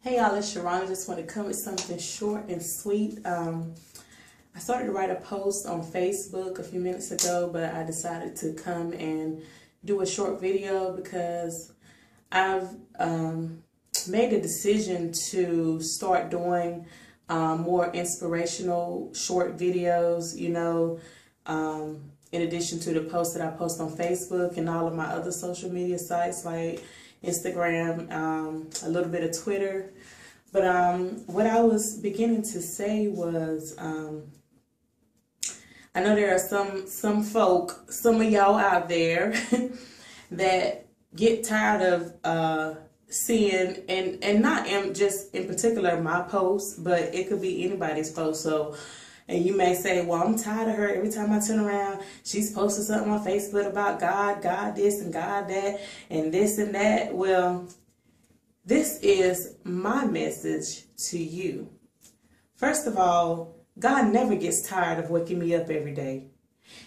Hey y'all, it's Sharon. I just want to come with something short and sweet. I started to write a post on Facebook a few minutes ago, but I decided to come and do a short video because I've made a decision to start doing more inspirational short videos, in addition to the posts that I post on Facebook and all of my other social media sites like Instagram, a little bit of Twitter. But what I was beginning to say was, I know there are some folk, some of y'all out there that get tired of seeing, and not just in particular my posts, but it could be anybody's post. And you may say, well, I'm tired of her. Every time I turn around, she's posting something on Facebook about God this and God that, and this and that. Well, this is my message to you. First of all, God never gets tired of waking me up every day.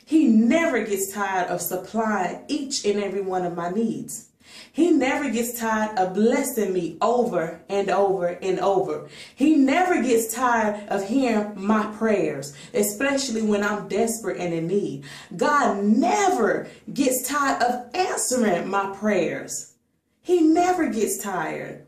He never gets tired of supplying each and every one of my needs. He never gets tired of blessing me over and over and over. He never gets tired of hearing my prayers, especially when I'm desperate and in need. God never gets tired of answering my prayers. He never gets tired.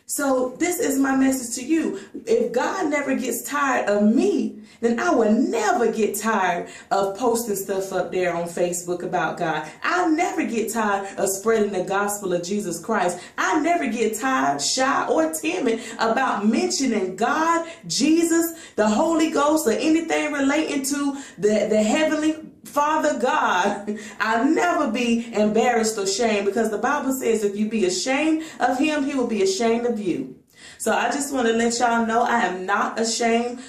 So this is my message to you. If God never gets tired of me, then I will never get tired of posting stuff up there on Facebook about God. I'll never get tired of spreading the gospel of Jesus Christ. I never get tired, shy, or timid about mentioning God, Jesus, the Holy Ghost, or anything relating to the Heavenly Father God. I'll never be embarrassed or shamed, because the Bible says if you be ashamed of him, he will be ashamed of you. So I just want to let y'all know I am not ashamed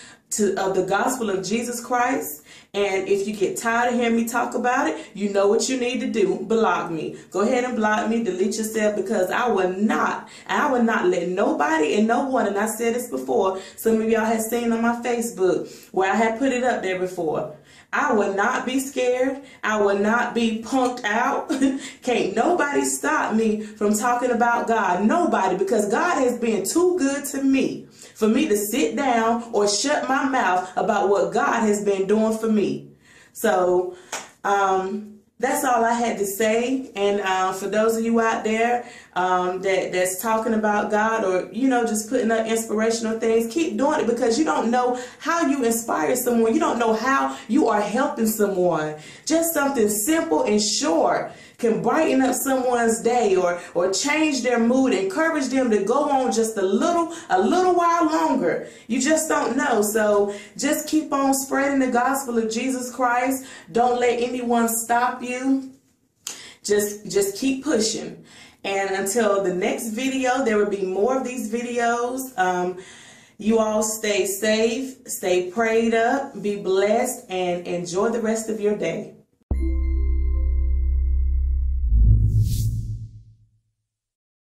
of the gospel of Jesus Christ. And if you get tired of hearing me talk about it, you know what you need to do. Block me. Go ahead and block me. Delete yourself, because I will not let nobody and no one, and I said this before, some of y'all have seen on my Facebook where I had put it up there before. I will not be scared. I will not be punked out. Can't nobody stop me from talking about God. Nobody, because God has been too good to me for me to sit down or shut my mouth about what God has been doing for me. So that's all I had to say. And for those of you out there that's talking about God, or just putting up inspirational things, keep doing it, because you don't know how you inspire someone. You don't know how you are helping someone. Just something simple and short can brighten up someone's day or change their mood, encourage them to go on just a little while longer. You just don't know. So just keep on spreading the gospel of Jesus Christ. Don't let anyone stop you. Just keep pushing. And until the next video, there will be more of these videos. You all stay safe, stay prayed up, be blessed, and enjoy the rest of your day.